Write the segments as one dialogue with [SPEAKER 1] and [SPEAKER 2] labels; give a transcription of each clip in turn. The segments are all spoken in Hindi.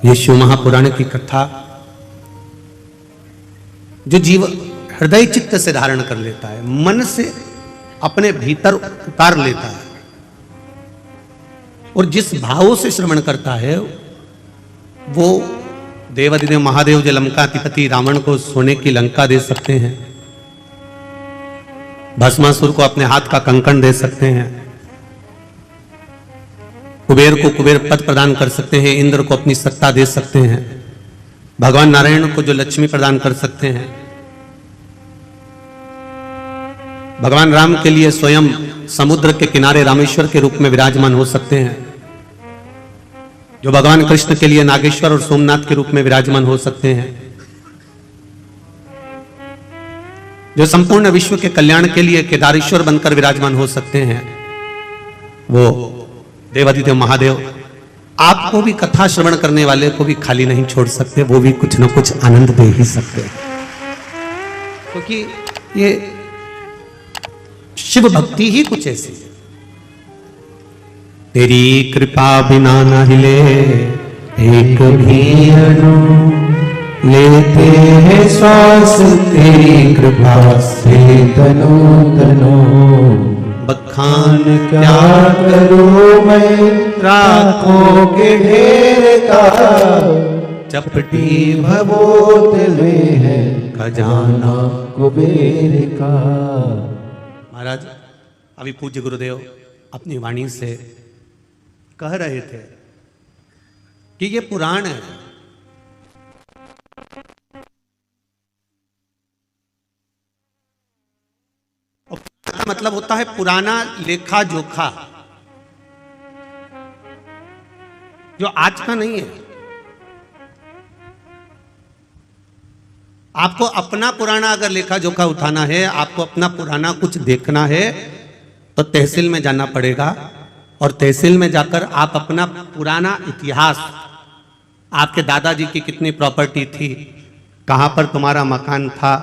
[SPEAKER 1] ये शिव महापुराण की कथा जो जीव हृदय चित्त से धारण कर लेता है, मन से अपने भीतर उतार लेता है और जिस भाव से श्रवण करता है वो देवाधिदेव महादेव जो लंकाधिपति रावण को सोने की लंका दे सकते हैं, भस्मासुर को अपने हाथ का कंकण दे सकते हैं, कुबेर को कुबेर पद प्रदान कर सकते हैं, इंद्र को अपनी सत्ता दे सकते हैं, भगवान नारायण को जो लक्ष्मी प्रदान कर सकते हैं, भगवान राम के लिए स्वयं समुद्र के किनारे रामेश्वर के रूप में विराजमान हो सकते हैं, जो भगवान कृष्ण के लिए नागेश्वर और सोमनाथ के रूप में विराजमान हो सकते हैं, जो संपूर्ण विश्व के कल्याण के लिए केदारेश्वर बनकर विराजमान हो सकते हैं, वो देवाधिदेव महादेव आपको भी कथा श्रवण करने वाले को भी खाली नहीं छोड़ सकते, वो भी कुछ न कुछ आनंद दे ही सकते हैं, क्योंकि ये शिव भक्ति ही कुछ ऐसी है। तेरी कृपा बिना न हिले एक भी अणु, लेते हैं श्वास तेरी कृपा से तनो तनो, बखान क्या करूं मैं राखों के ढेर का, चपटी भवोतले है खजाना कुबेर का। महाराज अभी पूज्य गुरुदेव अपनी वाणी से कह रहे थे कि ये पुराण है, और मतलब होता है पुराना लेखा जोखा, जो आज का नहीं है। आपको अपना पुराना अगर लेखा जोखा उठाना है, आपको अपना पुराना कुछ देखना है, तो तहसील में जाना पड़ेगा, और तहसील में जाकर आप अपना पुराना इतिहास, आपके दादाजी की कितनी प्रॉपर्टी थी, कहाँ पर तुम्हारा मकान था,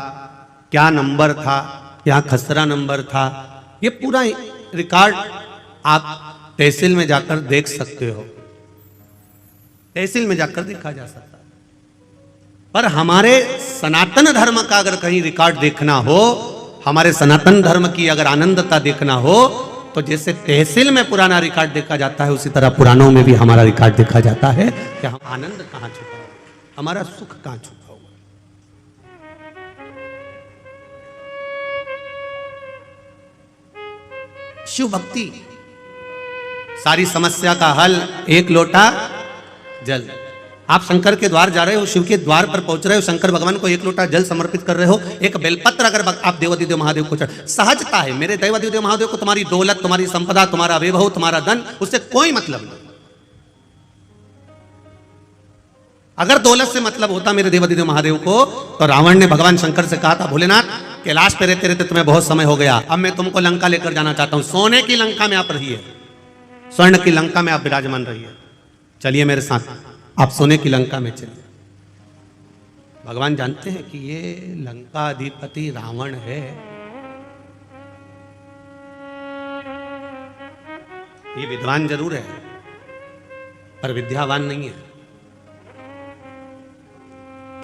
[SPEAKER 1] क्या नंबर था, क्या खसरा नंबर था, ये पूरा रिकॉर्ड आप तहसील में जाकर देख सकते हो, तहसील में जाकर देखा जा सकता है। पर हमारे सनातन धर्म का अगर कहीं रिकॉर्ड देखना हो, हमारे सनातन धर्म की अगर आनंदता देखना हो, तो जैसे तहसील में पुराना रिकॉर्ड देखा जाता है, उसी तरह पुराणों में भी हमारा रिकॉर्ड देखा जाता है कि हम आनंद कहां छुपा हुआ, हमारा सुख कहां छुपा हुआ। शिव भक्ति सारी समस्या का हल, एक लोटा जल। आप शंकर के द्वार जा रहे हो, शिव के द्वार पर पहुंच रहे हो, शंकर भगवान को एक लोटा जल समर्पित कर रहे हो, एक बेलपत्र अगर आप देवाधिदेव महादेव को सहजता है, मेरे देवाधिदेव महादेव को तुम्हारी दौलत, तुम्हारी संपदा, तुम्हारा वैभव, तुम्हारा धन, उससे कोई मतलब नहीं। अगर दौलत से मतलब होता मेरे देवाधिदेव महादेव को, तो रावण ने भगवान शंकर से कहा था, भोलेनाथ कैलाश पे रहते रहते तुम्हें बहुत समय हो गया, अब मैं तुमको लंका लेकर जाना चाहता हूं, सोने की लंका में आप रहिए, स्वर्ण की लंका में आप विराजमान रहिए, चलिए मेरे साथ, आप सोने की लंका में चलिए। भगवान जानते हैं कि ये लंका अधिपति रावण है, ये विद्वान जरूर है पर विद्यावान नहीं है।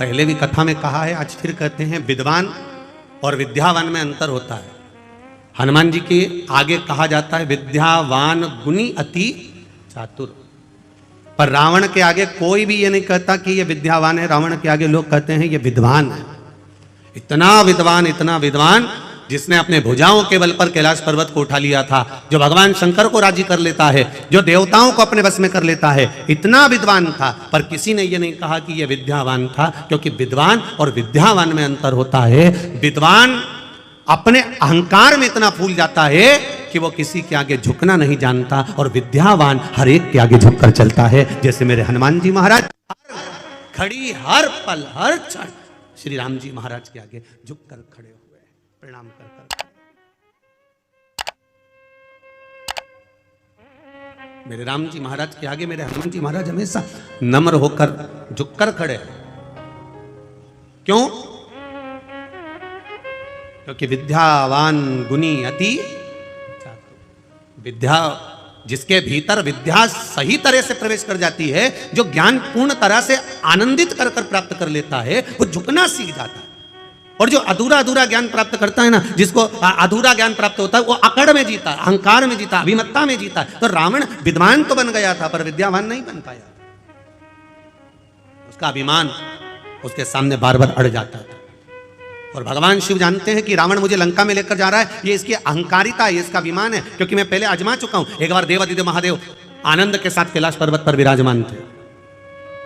[SPEAKER 1] पहले भी कथा में कहा है, आज फिर कहते हैं, विद्वान और विद्यावान में अंतर होता है। हनुमान जी के आगे कहा जाता है विद्यावान गुणी अति चातुर, पर रावण के आगे कोई भी ये नहीं कहता कि ये विद्यावान है, रावण के आगे लोग कहते हैं ये विद्वान है। इतना विद्वान जिसने अपने भुजाओं के बल पर कैलाश पर्वत को उठा लिया था, जो भगवान शंकर को राजी कर लेता है, जो देवताओं को अपने बस में कर लेता है, इतना विद्वान था, पर किसी ने ये नहीं कहा कि ये विद्यावान था, क्योंकि विद्वान और विद्यावान में अंतर होता है। विद्वान अपने अहंकार में इतना फूल जाता है कि वो किसी के आगे झुकना नहीं जानता, और विद्यावान हर एक के आगे झुककर चलता है। जैसे मेरे हनुमान जी महाराज हर घड़ी, हर पल, हर क्षण श्री राम जी महाराज के आगे झुककर खड़े हुए, प्रणाम कर कर। मेरे राम जी महाराज के आगे मेरे हनुमान जी महाराज हमेशा नम्र होकर झुककर खड़े। क्यों? क्योंकि विद्यावान गुणी अति चातुर। विद्या जिसके भीतर विद्या सही तरह से प्रवेश कर जाती है, जो ज्ञान पूर्ण तरह से आनंदित कर कर प्राप्त कर लेता है, वो झुकना सीख जाता है। और जो अधूरा अधूरा ज्ञान प्राप्त करता है ना, जिसको अधूरा ज्ञान प्राप्त होता है, वो अकड़ में जीता, अहंकार में जीता, अभिमत्ता में जीता। तो रावण विद्वान तो बन गया था पर विद्यावान नहीं बन पाया। उसका अभिमान उसके सामने बार बार अड़ जाता था। और भगवान शिव जानते हैं कि रावण मुझे लंका में लेकर जा रहा है, ये इसकी अहंकारिता है, ये इसका अभिमान है, क्योंकि मैं पहले आजमा चुका हूं। एक बार देवादिदेव महादेव आनंद के साथ कैलाश पर्वत पर विराजमान थे।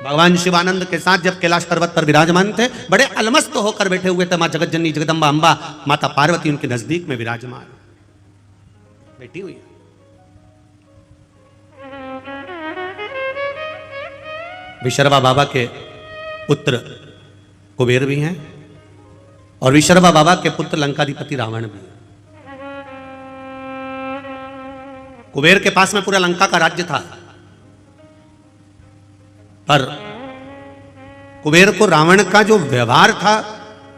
[SPEAKER 1] भगवान शिव आनंद के साथ जब कैलाश पर्वत पर विराजमान थे, बड़े अलमस्त होकर बैठे हुए थे। मां जगत जननी जगदम्बा अंबा माता पार्वती उनके नजदीक में विराजमान बैठी हुई। विशर्वा बाबा के पुत्र कुबेर भी हैं और विशर्वा बाबा के पुत्र लंकाधिपति रावण भी। कुबेर के पास में पूरा लंका का राज्य था, पर कुबेर को रावण का जो व्यवहार था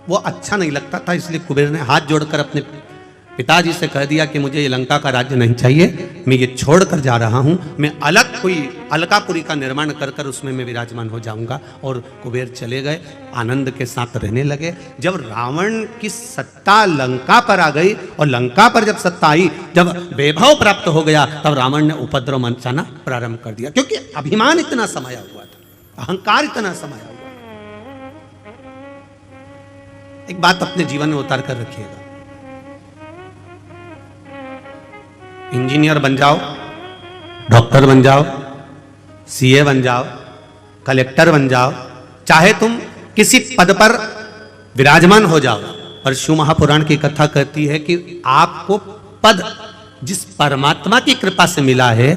[SPEAKER 1] वो अच्छा नहीं लगता था। इसलिए कुबेर ने हाथ जोड़कर अपने पिताजी से कह दिया कि मुझे ये लंका का राज्य नहीं चाहिए, मैं ये छोड़कर जा रहा हूं, मैं अलग कोई अलकापुरी का निर्माण कर कर उसमें मैं विराजमान हो जाऊंगा। और कुबेर चले गए, आनंद के साथ रहने लगे। जब रावण की सत्ता लंका पर आ गई और लंका पर जब सत्ता आई, जब वैभव प्राप्त हो गया, तब रावण ने उपद्रव मचाना प्रारंभ कर दिया, क्योंकि अभिमान इतना समाया हुआ था, अहंकार इतना समाया हुआ। एक बात अपने जीवन में उतार कर रखिएगा, इंजीनियर बन जाओ, डॉक्टर बन जाओ, सीए बन जाओ, कलेक्टर बन जाओ, चाहे तुम किसी पद पर विराजमान हो जाओ, पर शिव महापुराण की कथा कहती है कि आपको पद जिस परमात्मा की कृपा से मिला है,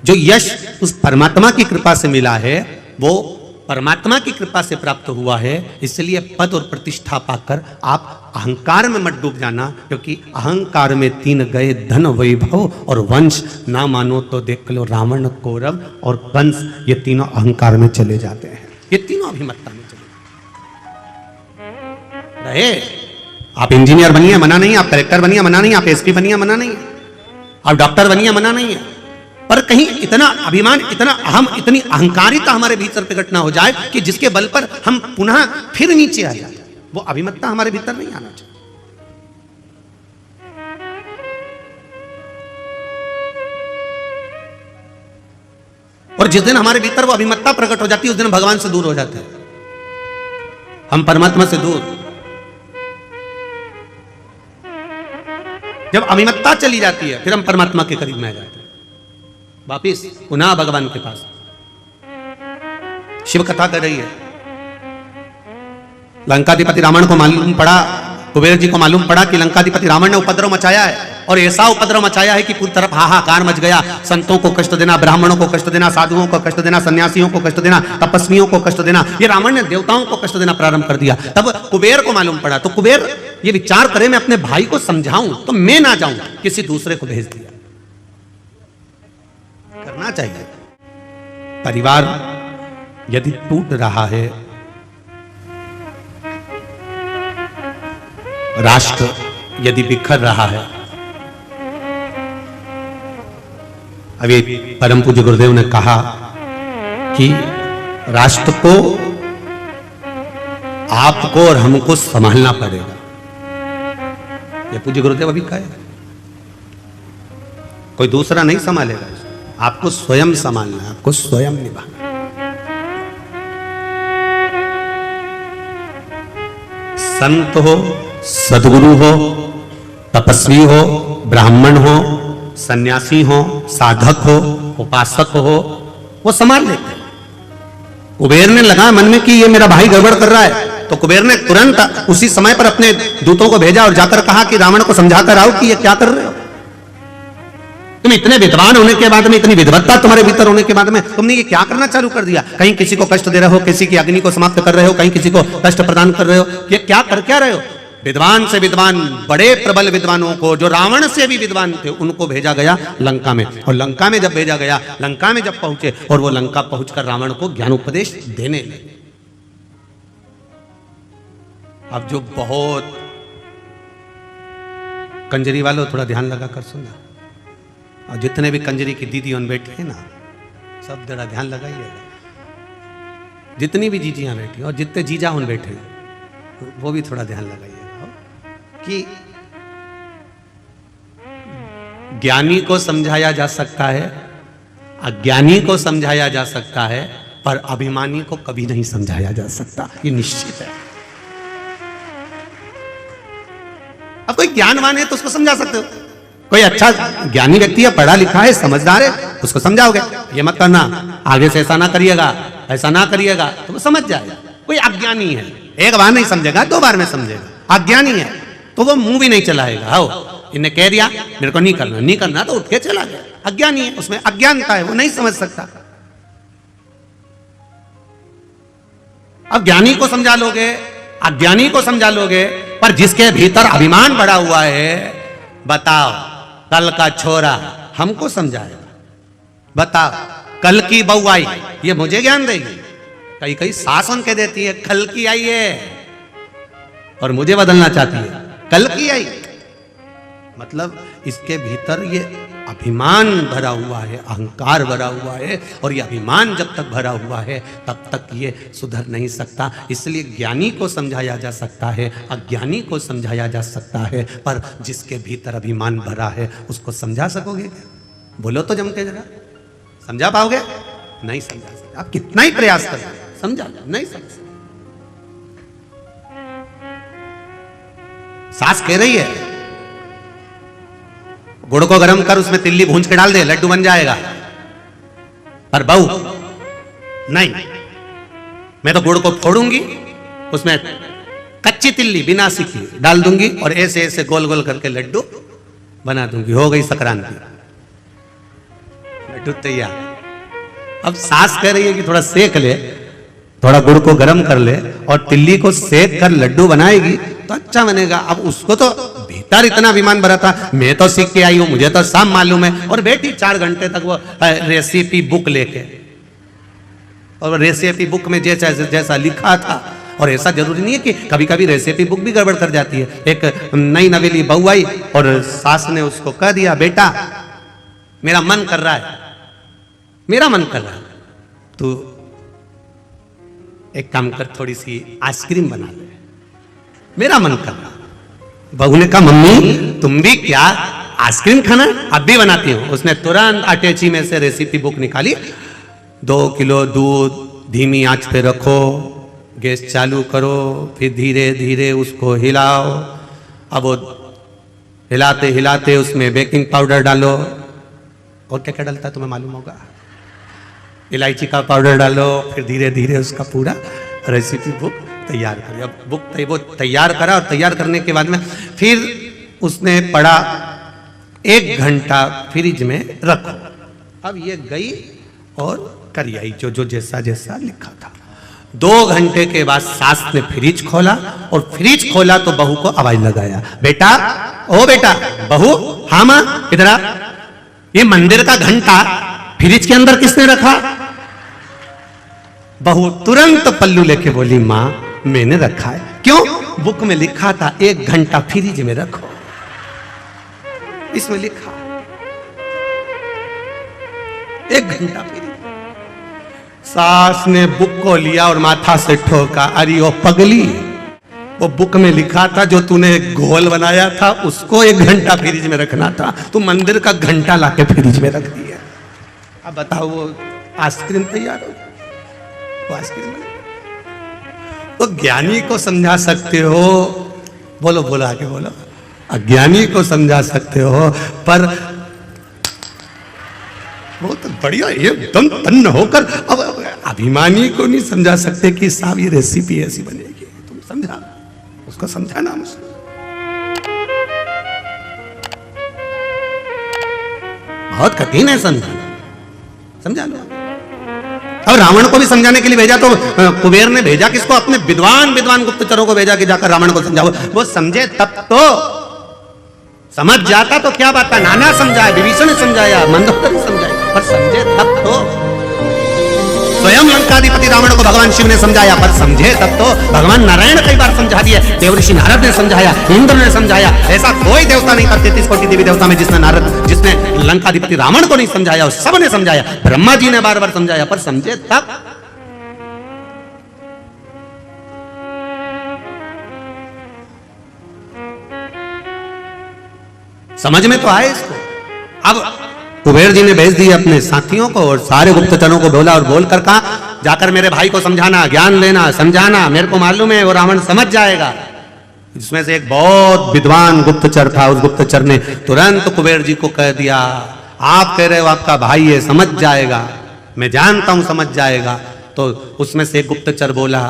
[SPEAKER 1] जो यश उस परमात्मा की कृपा से मिला है, वो परमात्मा की कृपा से प्राप्त हुआ है। इसलिए पद और प्रतिष्ठा पाकर आप अहंकार में मत डूब जाना, क्योंकि अहंकार में 3 गए, धन वैभव और वंश। ना मानो तो देख लो रावण, कौरव और कंस, ये तीनों अहंकार में चले जाते हैं, ये तीनों अभिमत्ता में चले रहे। आप इंजीनियर बनिए मना नहीं, आप कलेक्टर बनिए मना नहीं, आप एसपी बनिए मना नहीं, आप डॉक्टर बनिए मना नहीं है, पर कहीं इतना अभिमान, इतना अहम, इतनी अहंकारिता हमारे भीतर प्रकट ना हो जाए कि जिसके बल पर हम पुनः फिर नीचे आ जाए। वो अभिमत्ता हमारे भीतर नहीं आना चाहिए। और जिस दिन हमारे भीतर वो अभिमत्ता प्रकट हो जाती है, उस दिन भगवान से दूर हो जाते हैं, हम परमात्मा से दूर। जब अभिमत्ता चली जाती है, फिर हम परमात्मा के करीब में आ जाते हैं, वापिस पुनः भगवान के पास। शिव कथा कर रही है, लंकाधिपति रावण को मालूम पड़ा, कुबेर जी को मालूम पड़ा कि लंकाधिपति रावण ने उपद्रव मचाया है, और ऐसा उपद्रव मचाया है कि पूरी तरफ हाहाकार मच गया। संतों को कष्ट देना, ब्राह्मणों को कष्ट देना, साधुओं को कष्ट देना, सन्यासियों को कष्ट देना, तपस्वियों को कष्ट देना, ये रावण ने देवताओं को कष्ट देना प्रारंभ कर दिया। तब कुबेर को मालूम पड़ा, तो कुबेर ये विचार करे मैं अपने भाई को समझाऊं तो मैं ना जाऊं, किसी दूसरे को भेज दिया। करना चाहिए। परिवार यदि टूट रहा है, राष्ट्र यदि बिखर रहा है, अभी परम पूज्य गुरुदेव ने कहा कि राष्ट्र को आपको और हमको संभालना पड़ेगा। ये पूज्य गुरुदेव अभी कहे, कोई दूसरा नहीं संभालेगा, आपको स्वयं संभालना है, आपको स्वयं निभाना। संत हो, सदगुरु हो, तपस्वी हो, ब्राह्मण हो, सन्यासी हो, साधक हो, उपासक हो, वो संभाल लेते हैं। कुबेर ने लगा मन में कि ये मेरा भाई गड़बड़ कर रहा है, तो कुबेर ने तुरंत उसी समय पर अपने दूतों को भेजा और जाकर कहा कि रावण को समझाकर आओ कि ये क्या कर रहे हो। तुम इतने विद्वान होने के बाद में, इतनी विद्वत्ता तुम्हारे भीतर होने के बाद में, तुमने ये क्या करना चालू कर दिया? कहीं किसी को कष्ट दे रहे हो, किसी की अग्नि को समाप्त कर रहे हो, कहीं किसी को कष्ट प्रदान कर रहे हो, ये क्या कर क्या रहे हो? विद्वान से विद्वान, बड़े प्रबल विद्वानों को, जो रावण से भी विद्वान थे, उनको भेजा गया लंका में। और लंका में जब भेजा गया, लंका में जब पहुंचे, और वो लंका पहुंचकर रावण को ज्ञानोपदेश देने लगे। अब जो बहुत कंजरी वालों, थोड़ा ध्यान लगा कर सुनना, और जितने भी कंजरी की दीदी उन बैठी है ना, सब जरा ध्यान लगाइएगा, जितनी भी जीजियां बैठी और जितने जीजा उन बैठे वो भी थोड़ा ध्यान लगाइएगा कि ज्ञानी को समझाया जा सकता है, अज्ञानी को समझाया जा सकता है, पर अभिमानी को कभी नहीं समझाया जा सकता, ये निश्चित है। अब कोई ज्ञानवान है तो उसको समझा सकते हो, कोई अच्छा ज्ञानी व्यक्ति है, पढ़ा लिखा है, समझदार है, उसको समझाओगे ये मत करना, आगे से ऐसा ना करिएगा, ऐसा ना करिएगा, तो वो समझ जाएगा। कोई अज्ञानी है, एक बार नहीं समझेगा, 2 बार में समझेगा। अज्ञानी है तो वो मुंह भी नहीं चलाएगा, आओ इन्हें कह दिया मेरे को नहीं करना, नहीं करना तो उठ के चला गया। अज्ञानी है, उसमें अज्ञानता है, वो नहीं समझ सकता। अब ज्ञानी को समझा लोगे, अज्ञानी को समझा लोगे, पर जिसके भीतर अभिमान बढ़ा हुआ है, बताओ कल का छोरा हमको समझाएगा, बताओ कल की बहू आई ये मुझे ज्ञान देगी। कई कई सास उनके देती है कल की आई है और मुझे बदलना चाहती है, कल की आई। मतलब इसके भीतर ये अभिमान भरा हुआ है, अहंकार भरा हुआ है, और ये अभिमान जब तक भरा हुआ है तब तक ये सुधर नहीं सकता। इसलिए ज्ञानी को समझाया जा सकता है, अज्ञानी को समझाया जा सकता है, पर जिसके भीतर अभिमान भरा है उसको समझा सकोगे क्या? बोलो तो जम के जरा, समझा पाओगे? नहीं समझा सकते। आप कितना ही प्रयास करें समझा नहीं समझ। सास कह रही है गुड़ को गर्म कर उसमें तिल्ली भूंज के डाल दे, लड्डू बन जाएगा, पर बहू नहीं, मैं तो गुड़ को फोड़ूंगी, उसमें कच्ची तिल्ली बिना सीखी डाल दूंगी और ऐसे ऐसे गोल गोल करके लड्डू बना दूंगी, हो गई संक्रांति, लड्डू तैयार। अब सास कह रही है कि थोड़ा सेक ले, थोड़ा गुड़ को गर्म कर ले और तिल्ली को सेक कर लड्डू बनाएगी तो अच्छा बनेगा। अब उसको तो भीतर इतना अभिमान भरा था, मैं तो सीख के आई हूं, मुझे तो सब मालूम है, और बैठी 4 घंटे तक वो रेसिपी बुक लेके, और रेसिपी बुक में जैसा जैसा लिखा था। और ऐसा जरूरी नहीं है कि कभी कभी रेसिपी बुक भी गड़बड़ कर जाती है। एक नई नवेली बहू आई और सास ने उसको कह दिया बेटा मेरा मन कर रहा है, मेरा मन कर रहा है, तो एक काम कर थोड़ी सी आइसक्रीम बना ले, मेरा मन कर रहा। बहू ने कहा मम्मी तुम भी क्या आइसक्रीम खाना? अब भी बनाती हूँ। उसने तुरंत अटैची में से रेसिपी बुक निकाली, 2 किलो दूध धीमी आंच पे रखो, गैस चालू करो, फिर धीरे धीरे उसको हिलाओ। अब वो हिलाते हिलाते उसमें बेकिंग पाउडर डालो, और क्या क्या डलता है तुम्हें मालूम होगा, इलायची का पाउडर डालो, फिर धीरे धीरे उसका पूरा रेसिपी बुक तैयार करिए। अब बुक वो तैयार करा, और तैयार करने के बाद में फिर उसने पढ़ा 1 घंटा फ्रिज में रखो। अब ये गई और करी आई जो जो जैसा जैसा लिखा था। 2 घंटे के बाद सास ने फ्रिज खोला, और फ्रिज खोला तो बहू को आवाज लगाया, बेटा ओ बेटा, बहू हाँ मां इधर आ, ये मंदिर का घंटा फ्रिज के अंदर किसने रखा? बहू तुरंत पल्लू लेके बोली मां मैंने रखा है। क्यों? बुक में लिखा था 1 घंटा फ्रिज में रखो, इसमें लिखा 1 घंटा फ्रिज। सास ने बुक को लिया और माथा से ठोका, अरे ओ पगली, वो बुक में लिखा था जो तूने घोल बनाया था उसको 1 घंटा फ्रिज में रखना था, तू मंदिर का घंटा लाके फ्रिज में रख दिया। अब बताओ वो आइसक्रीम तैयार हो, वो आइसक्रीम तो ज्ञानी को समझा सकते हो, बोलो बोलो आगे बोलो, अज्ञानी को समझा सकते हो, पर वो तो बढ़िया एकदम तन्न होकर अब अभिमानी को नहीं समझा सकते कि साहब ये रेसिपी ऐसी बनेगी, तुम समझा, उसको समझाना मुझे। बहुत कठिन है समझाना, समझा लो। अब रावण को भी समझाने के लिए भेजा तो कुबेर ने भेजा किसको? अपने विद्वान विद्वान गुप्तचरों को भेजा कि जाकर रावण को समझाओ। वो समझे तब तो, समझ जाता तो क्या बात है, नाना समझाया, विभीषण ने समझाया, मंदोदरी समझाया, पर समझे तब तो। स्वयं लंकाधिपति रावण को भगवान शिव ने समझाया, पर समझे तब तो भगवान नारायण कई बार समझा दिए, देवऋषि नारद ने समझाया, इंद्र ने समझाया। ऐसा कोई देवता नहीं था 33 कोटि देवी देवता में जिसने लंकाधिपति रावण को नहीं समझाया, और सब ने समझाया। ब्रह्मा जी ने बार बार समझाया, पर समझे तब। समझ में तो आए इसको। अब कुबेर जी ने भेज दिए अपने साथियों को और सारे गुप्तचरों को बोला, और बोलकर कहा, जाकर मेरे भाई को समझाना, ज्ञान लेना, समझाना, मेरे को मालूम है वो रावण समझ जाएगा। जिसमें से एक बहुत विद्वान गुप्तचर था, उस गुप्तचर ने तुरंत कुबेर जी को कह दिया, आप कह रहे हो आपका भाई है, समझ जाएगा, मैं जानता हूं समझ जाएगा। तो उसमें से एक गुप्तचर बोला,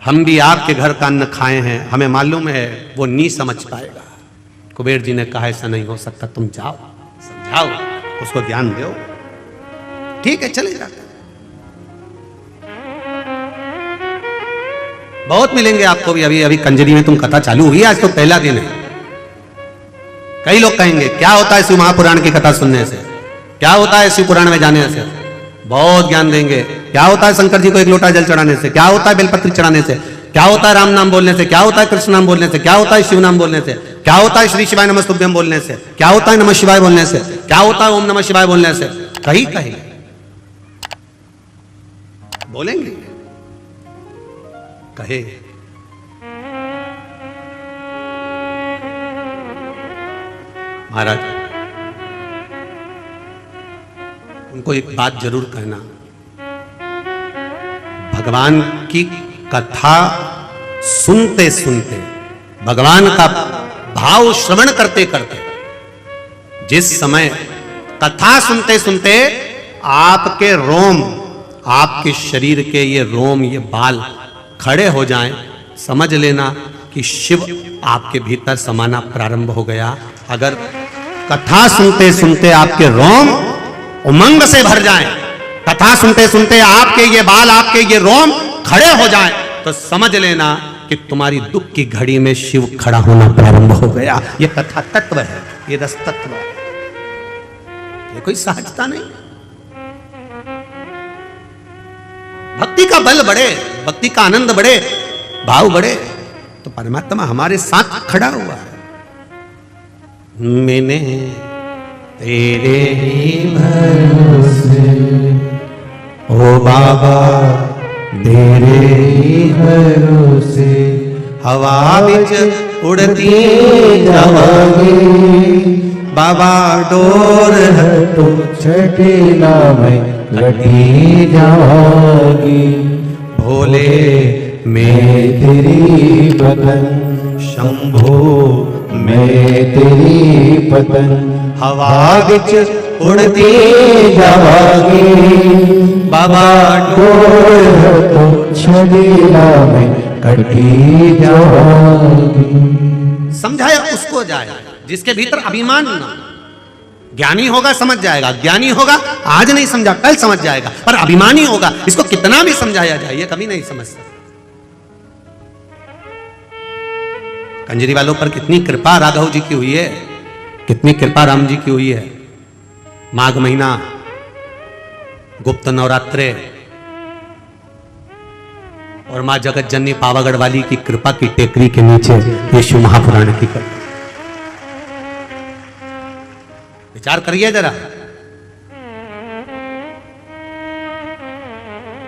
[SPEAKER 1] हम भी आपके घर का अन्न खाए हैं, हमें मालूम है वो नहीं समझ पाएगा। कुबेर जी ने कहा, ऐसा नहीं हो सकता, तुम जाओ, समझाओ, उसको ज्ञान दो। ठीक है, चले जाते। बहुत मिलेंगे आपको भी। अभी कंजरी में तुम कथा चालू हुई, आज तो पहला दिन है। कई लोग कहेंगे क्या होता है शिव महापुराण की कथा सुनने से, क्या होता है शिव पुराण में जाने से। बहुत ज्ञान देंगे। क्या होता है शंकर जी को एक लोटा जल चढ़ाने से, क्या होता है बेलपत्री चढ़ाने से, क्या होता है राम नाम बोलने से, क्या होता है कृष्ण नाम बोलने से, क्या होता है शिव नाम बोलने से, क्या होता है श्री शिवाय नमस्तुभ्यम बोलने से, क्या होता है नमः शिवाय बोलने से, क्या होता है ओम नमः शिवाय बोलने से। कहीं कहीं बोलेंगे, कहे महाराज उनको एक बात जरूर कहना, भगवान की कथा सुनते सुनते, भगवान का भाव श्रवण करते करते, जिस समय कथा सुनते सुनते आपके रोम, आपके शरीर के ये रोम, ये बाल खड़े हो जाएं, समझ लेना कि शिव आपके भीतर समाना प्रारंभ हो गया। अगर कथा सुनते सुनते आपके रोम उमंग से भर जाएं, कथा सुनते सुनते आपके ये बाल, आपके ये रोम खड़े हो जाएं, तो समझ लेना कि तुम्हारी दुख की घड़ी में शिव खड़ा होना प्रारंभ हो गया। ये कथा तत्व है, ये रस तत्व है, ये कोई सहजता नहीं। भक्ति का बल बढ़े, भक्ति का आनंद बढ़े, भाव बढ़े, तो परमात्मा हमारे साथ खड़ा हुआ है। मैंने तेरे ही भरोसे, ओ बाबा तेरे ही भरोसे, हवा बिच उड़ती जावांगी, बाबा डोर है तो छठेला में लटी जावांगी। भोले मैं तेरी बदन, शंभो मैं तेरी पतन, हवा बिच उड़ती जावांगी, बाबा डोर तो छठेला में कटी जावांगी। समझाया उसको जाए जिसके भीतर अभिमान ना। ज्ञानी होगा समझ जाएगा, ज्ञानी होगा आज नहीं समझा कल समझ जाएगा, पर अभिमानी होगा, इसको कितना भी समझाया जाए ये कभी नहीं समझ सकता। कंजरी वालों पर कितनी कृपा राघव जी की हुई है, कितनी कृपा राम जी की हुई है। माघ महीना, गुप्त नवरात्रे, और मां जगत जननी पावागढ़ वाली की कृपा की टेकरी के नीचे ये शिव महापुराण की कथा। विचार करिए जरा।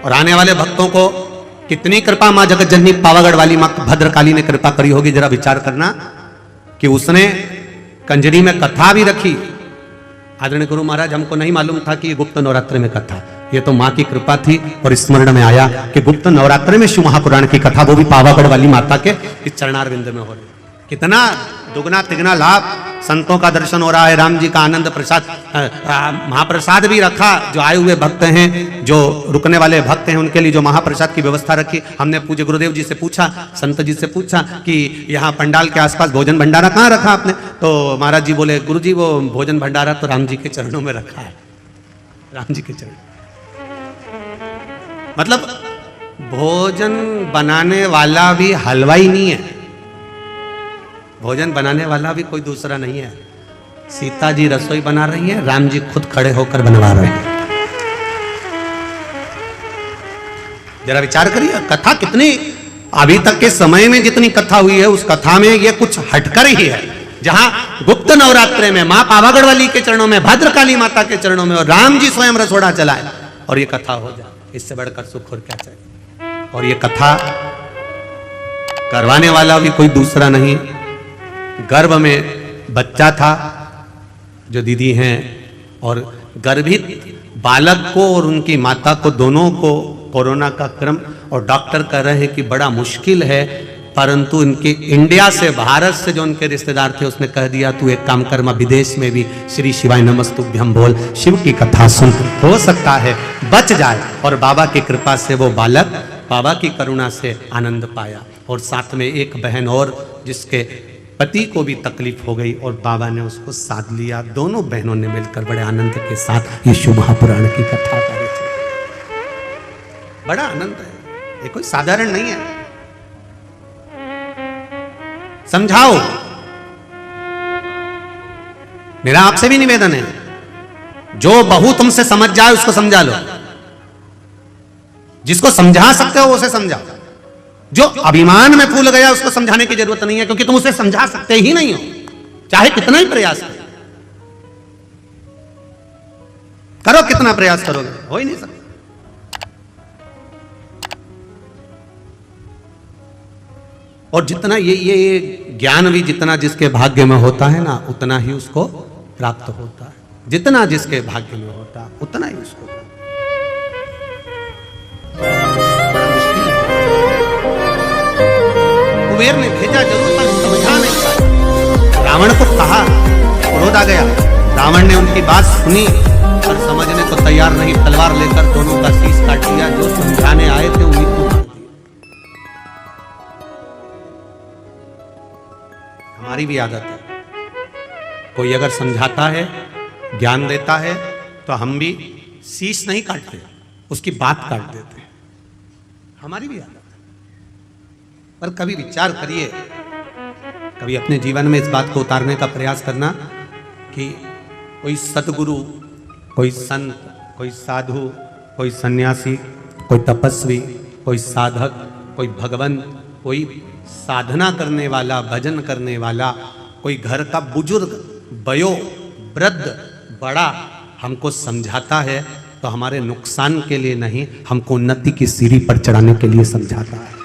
[SPEAKER 1] और आने वाले भक्तों को कितनी कृपा मां जगत जननी पावागढ़ वाली मां भद्रकाली ने कृपा करी होगी। जरा विचार करना कि उसने कंजरी में कथा भी रखी। आदरणीय गुरु महाराज, हमको नहीं मालूम था कि ये गुप्त नवरात्र में कथा, ये तो मां की कृपा थी और स्मरण में आया कि गुप्त नवरात्र में शिव महापुराण की कथा, वो भी पावागढ़ वाली माता के इस चरणारविंद में हो रही। कितना दुगना तिगना लाभ, संतों का दर्शन हो रहा है, राम जी का आनंद प्रसाद, महाप्रसाद भी रखा। जो आए हुए भक्त हैं, जो रुकने वाले भक्त हैं, उनके लिए जो महाप्रसाद की व्यवस्था रखी। हमने पूज्य गुरुदेव जी से पूछा, संत जी से पूछा कि यहाँ पंडाल के आसपास भोजन भंडारा कहाँ रखा आपने? तो महाराज जी बोले, गुरु जी वो भोजन भंडारा तो राम जी के चरणों में रखा है, राम जी के चरण। मतलब भोजन बनाने वाला भी हलवाई नहीं है, भोजन बनाने वाला भी कोई दूसरा नहीं है। सीता जी रसोई बना रही है, राम जी खुद खड़े होकर बनवा रहे हैं। जरा विचार करिए, कथा कितनी, अभी तक के समय में जितनी कथा हुई है उस कथा में ये कुछ हटकर ही है। जहां गुप्त नवरात्रे में मां पावागढ़ वाली के चरणों में, भद्रकाली माता के चरणों में और राम जी स्वयं रसोड़ा चलाए और ये कथा हो जाए, इससे बढ़कर सुख और क्या चाहिए। और ये कथा करवाने वाला भी कोई दूसरा नहीं, गर्भ में बच्चा था जो दीदी हैं, और गर्भित बालक को और उनकी माता को दोनों को कोरोना का क्रम, और डॉक्टर कह रहे हैं कि बड़ा मुश्किल है, परंतु इनके इंडिया से, भारत से जो उनके रिश्तेदार थे उसने कह दिया तू एक काम कर, विदेश में भी श्री शिवाय नमस्तुभ्यं बोल, शिव की कथा सुन, हो सकता है बच जाए। और बाबा की कृपा से वो बालक बाबा की करुणा से आनंद पाया। और साथ में एक बहन और जिसके पति को भी तकलीफ हो गई और बाबा ने उसको साथ लिया, दोनों बहनों ने मिलकर बड़े आनंद के साथ ये शिव महापुराण की कथा करे थे। बड़ा आनंद है, ये कोई साधारण नहीं है। समझाओ, मेरा आपसे भी निवेदन है, जो बहू तुमसे समझ जाए उसको समझा लो, जिसको समझा सकते हो उसे समझाओ। जो अभिमान में फूल गया उसको समझाने की जरूरत नहीं है, क्योंकि तुम उसे समझा सकते ही नहीं हो, चाहे कितना ही प्रयास करो, कितना प्रयास करोगे, हो ही नहीं सकता। और जितना ये ज्ञान भी जितना जिसके भाग्य में होता है ना, उतना ही उसको प्राप्त होता है। जितना जिसके भाग्य में होता है उतना ही उसको। कुबेर ने भेजा जरूर, पर समझा नहीं पाया। रावण को कहा, क्रोध आ गया, रावण ने उनकी बात सुनी पर समझने को तैयार नहीं, तलवार लेकर दोनों का शीश काट दिया। जो समझाने आए थे उन्हीं को मार दिया। हमारी भी आदत है, कोई अगर समझाता है, ज्ञान देता है, तो हम भी शीश नहीं काटते, उसकी बात काट देते हैं। हमारी भी आदत है। पर कभी विचार करिए, कभी अपने जीवन में इस बात को उतारने का प्रयास करना कि कोई सतगुरु, कोई संत, कोई साधु, कोई सन्यासी, कोई तपस्वी, कोई साधक, कोई भगवंत, कोई साधना करने वाला, भजन करने वाला, कोई घर का बुजुर्ग, वयो वृद्ध, बड़ा हमको समझाता है तो हमारे नुकसान के लिए नहीं, हमको उन्नति की सीढ़ी पर चढ़ाने के लिए समझाता है।